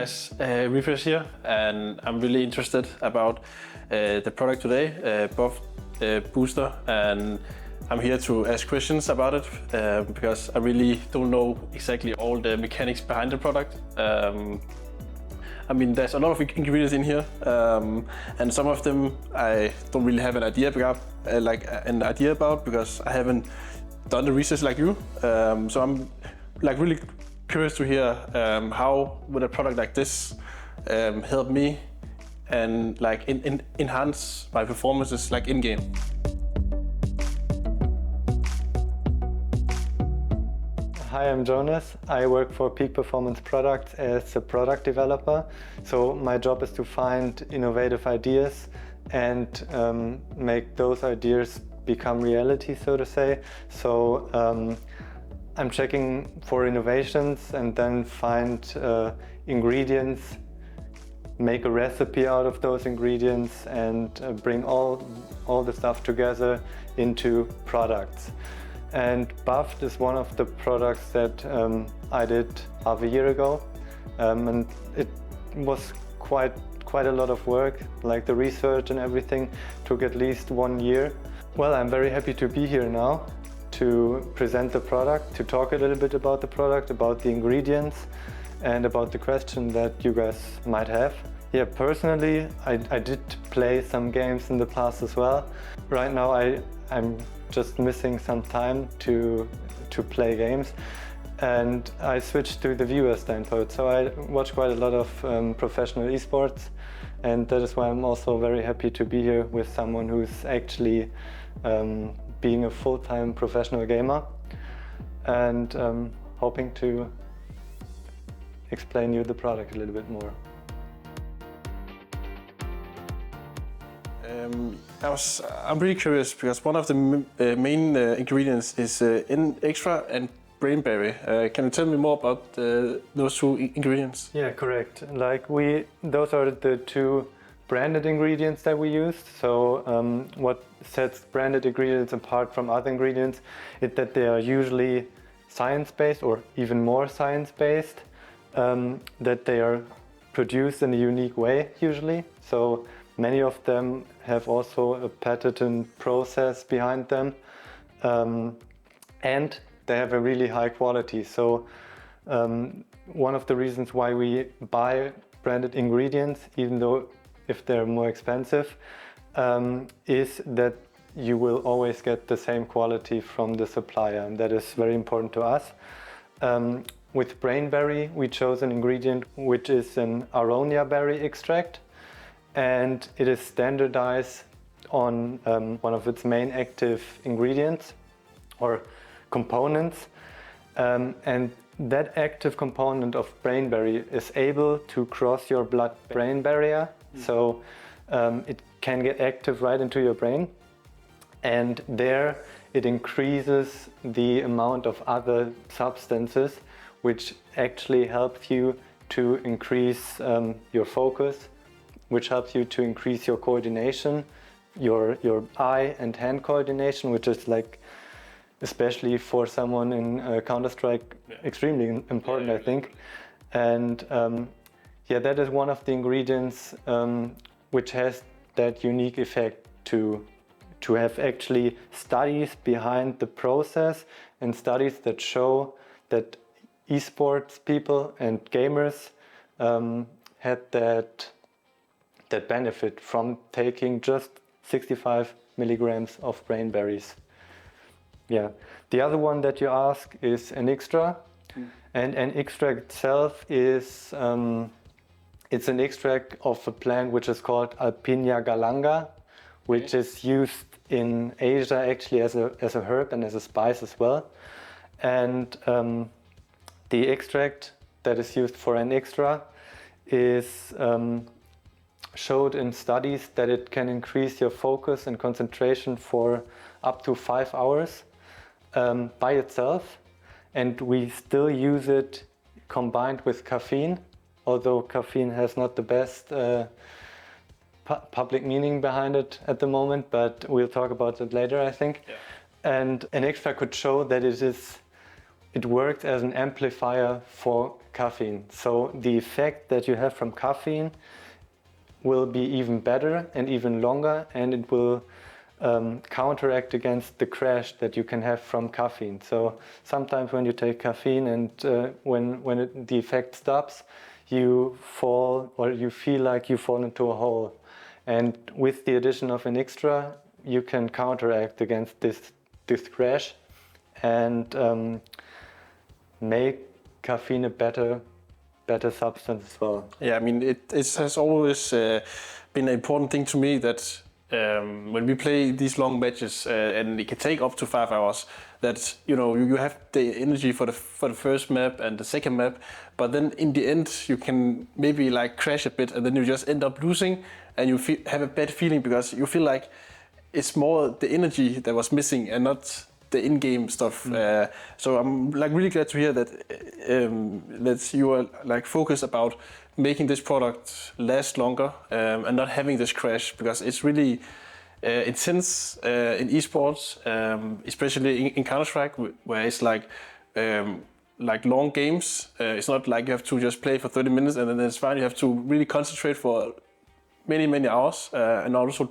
guys, Refrezh here, and I'm really interested about the product today, BUFFED booster, and I'm here to ask questions about it because I really don't know exactly all the mechanics behind the product. I mean, there's a lot of ingredients in here, and some of them I don't really have an idea about, because I haven't done the research like you. So I'm really curious to hear how would a product like this help me and enhance my performances in game. Hi, I'm Jonas. I work for Peak Performance Products as a product developer. So my job is to find innovative ideas and make those ideas become reality, so to say. So I'm checking for innovations and then find ingredients, make a recipe out of those ingredients, and bring all the stuff together into products. And BUFFED is one of the products that I did half a year ago, and it was quite a lot of work. Like the research and everything took at least 1 year. Well, I'm very happy to be here now to present the product, to talk a little bit about the product, about the ingredients, and about the question that you guys might have. Yeah, personally, I did play some games in the past as well. Right now, I'm just missing some time to play games, and I switched to the viewer standpoint. So I watch quite a lot of professional eSports, and that is why I'm also very happy to be here with someone who's actually being a full-time professional gamer, and hoping to explain you the product a little bit more. I'm really curious because one of the main ingredients is enXtra and Brainberry. Can you tell me more about those two ingredients? Yeah, correct. Those are the two branded ingredients that we used. So what sets branded ingredients apart from other ingredients is that they are usually science-based, or even more science-based, that they are produced in a unique way usually. So many of them have also a patented process behind them, and they have a really high quality. So one of the reasons why we buy branded ingredients, even though if they're more expensive, is that you will always get the same quality from the supplier, and that is very important to us. With Brainberry, we chose an ingredient which is an aronia berry extract, and it is standardized on one of its main active ingredients or components, and that active component of Brainberry is able to cross your blood-brain barrier. So it can get active right into your brain, and there it increases the amount of other substances which actually help you to increase your focus, which helps you to increase your coordination, your eye and hand coordination, which is especially for someone in Counter-Strike, extremely important, I think. And yeah, that is one of the ingredients which has that unique effect to have actually studies behind the process, and studies that show that esports people and gamers had that benefit from taking just 65 milligrams of Brainberries. Yeah. The other one that you ask is enXtra, and enXtra itself is it's an extract of a plant which is called Alpinia galanga, which is used in Asia actually as a herb and as a spice as well. And the extract that is used for enXtra is showed in studies that it can increase your focus and concentration for up to 5 hours by itself, and we still use it combined with caffeine, although caffeine has not the best public meaning behind it at the moment, but we'll talk about it later, I think. Yeah. And enXtra could show that it is it works as an amplifier for caffeine. So the effect that you have from caffeine will be even better and even longer, and it will counteract against the crash that you can have from caffeine. So sometimes when you take caffeine and when the effect stops, you fall, or you feel like you fall into a hole. And with the addition of enXtra, you can counteract against this crash and make caffeine a better substance as well. Yeah, I mean, it has always been an important thing to me that when we play these long matches and it can take up to 5 hours, that you have the energy for the first map and the second map, but then in the end you can maybe like crash a bit and then you just end up losing and you have a bad feeling because you feel like it's more the energy that was missing and not the in-game stuff. So I'm like really glad to hear that that you are like focused about making this product last longer and not having this crash, because it's really intense in esports, especially in Counter-Strike, where it's like long games. It's not like you have to just play for 30 minutes and then it's fine. You have to really concentrate for many hours, and also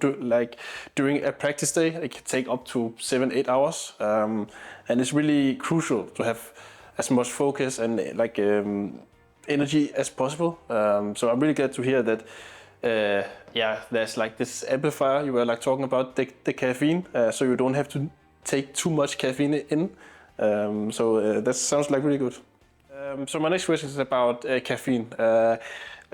during a practice day it can take up to 7-8 hours, and it's really crucial to have as much focus and energy as possible. So I'm really glad to hear that there's like this amplifier you were like talking about, the caffeine, so you don't have to take too much caffeine in. That sounds like really good. So my next question is about caffeine.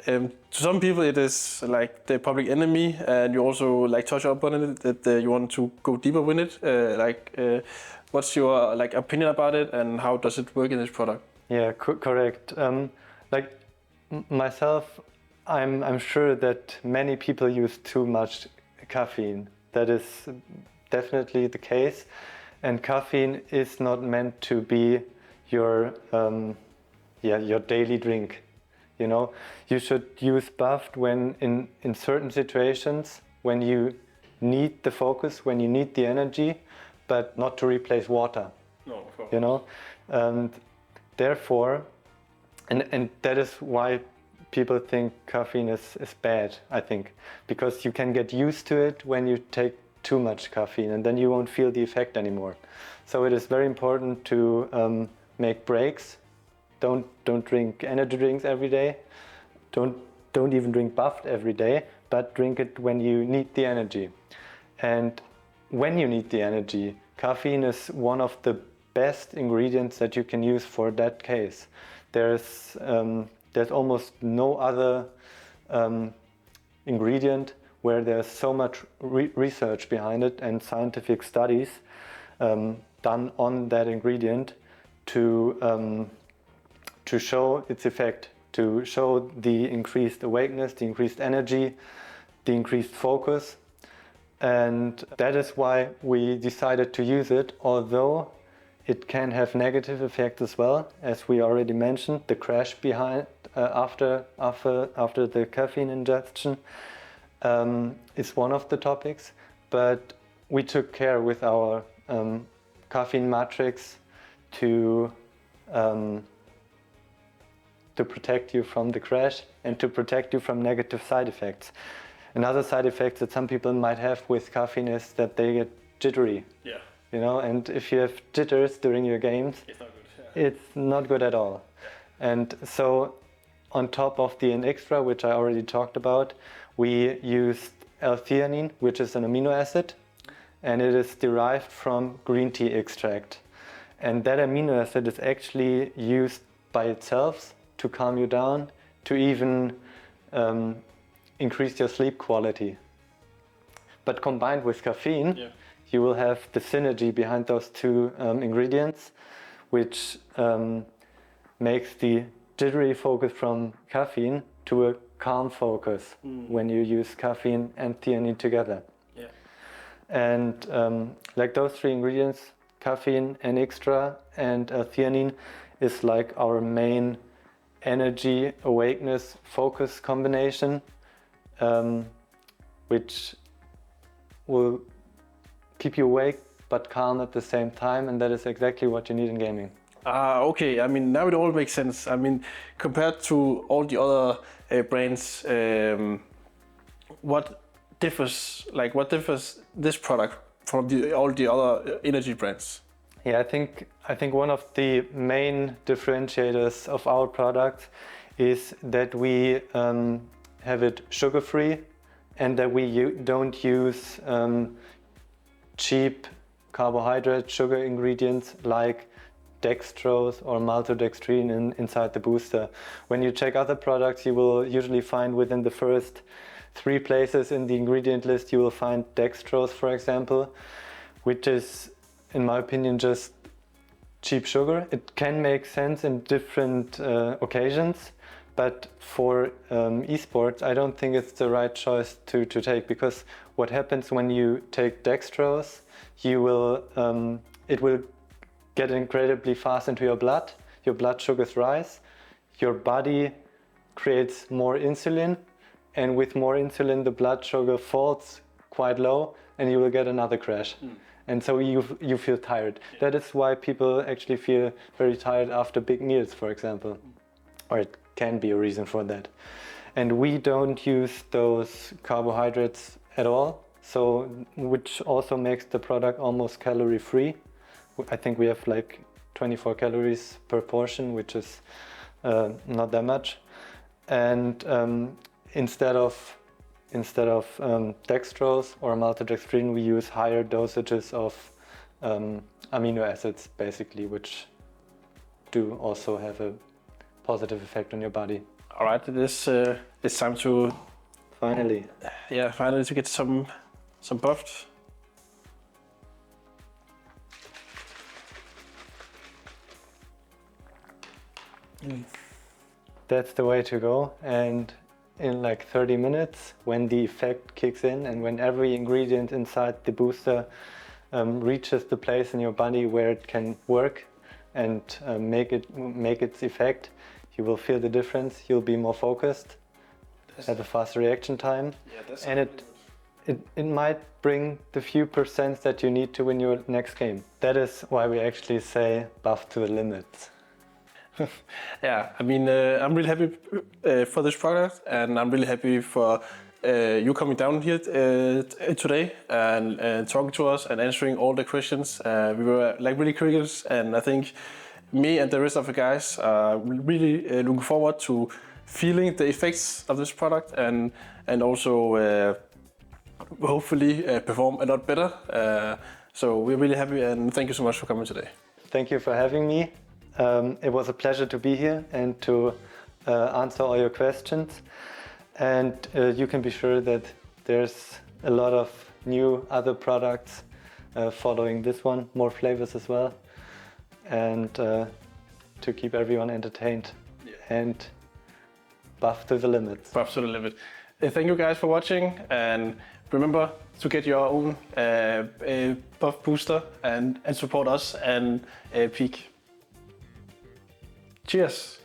To some people it is like the public enemy, and you also like touch up on it that you want to go deeper with it. What's your like opinion about it, and how does it work in this product? Yeah, correct. Myself, I'm sure that many people use too much caffeine. That is definitely the case, and caffeine is not meant to be your daily drink. You should use BUFFED when in certain situations, when you need the focus, when you need the energy, but not to replace water. No, of course. And therefore, and that is why people think caffeine is bad, I think, because you can get used to it when you take too much caffeine, and then you won't feel the effect anymore. So it is very important to make breaks. Don't drink energy drinks every day. Don't even drink BUFFED every day, but drink it when you need the energy. And when you need the energy, caffeine is one of the best ingredients that you can use for that case. There's almost no other ingredient where there's so much research behind it and scientific studies done on that ingredient to show its effect, to show the increased awakeness, the increased energy, the increased focus. And that is why we decided to use it, although it can have negative effects as well, as we already mentioned. The crash behind after the caffeine ingestion is one of the topics, but we took care with our caffeine matrix to protect you from the crash and to protect you from negative side effects. Another side effect that some people might have with caffeine is that they get jittery. Yeah. And if you have jitters during your games, it's not good. Yeah. It's not good at all. Yeah. And so on top of the enXtra, which I already talked about, we used L-theanine, which is an amino acid, and it is derived from green tea extract. And that amino acid is actually used by itself to calm you down, to even increase your sleep quality. But combined with caffeine, you will have the synergy behind those two ingredients, which makes the jittery focus from caffeine to a calm focus when you use caffeine and theanine together. Yeah. And like those three ingredients, caffeine, enXtra, and theanine, is like our main energy, awakeness, focus combination, which will keep you awake but calm at the same time, and that is exactly what you need in gaming. Okay. I mean, now it all makes sense. I mean, compared to all the other brands, what differs this product from all the other energy brands? Yeah, I think one of the main differentiators of our product is that we have it sugar-free and that we don't use cheap carbohydrate sugar ingredients like dextrose or maltodextrin inside the booster. When you check other products, you will usually find within the first 3 places in the ingredient list, you will find dextrose, for example, which is, in my opinion, just cheap sugar. It can make sense in different occasions, but for eSports, I don't think it's the right choice to take, because what happens when you take dextrose, it will get incredibly fast into your blood sugars rise, your body creates more insulin, and with more insulin the blood sugar falls quite low and you will get another crash. And so you feel tired. That is why people actually feel very tired after big meals, for example, or it can be a reason for that. And we don't use those carbohydrates at all, so which also makes the product almost calorie free. I think we have like 24 calories per portion, which is not that much. And instead of dextrose or maltodextrin, we use higher dosages of amino acids, basically, which do also have a positive effect on your body. All right, it's time to finally to get some buffed. That's the way to go. And in like 30 minutes, when the effect kicks in and when every ingredient inside the booster reaches the place in your body where it can work and make its effect, you will feel the difference. You'll be more focused, have a fast reaction time, and it might bring the few percents that you need to win your next game. That is why we actually say buff to the limits. Yeah, I mean, I'm really happy for this product, and I'm really happy for you coming down here today and talking to us and answering all the questions. We were like really curious, and I think me and the rest of the guys are really looking forward to feeling the effects of this product and also hopefully perform a lot better. So we're really happy, and thank you so much for coming today. Thank you for having me. It was a pleasure to be here and to answer all your questions. And you can be sure that there's a lot of new other products following this one, more flavors as well, and to keep everyone entertained and buff to the limits. Buff to the limit. Thank you guys for watching, and remember to get your own buff booster and support us and peak. Cheers!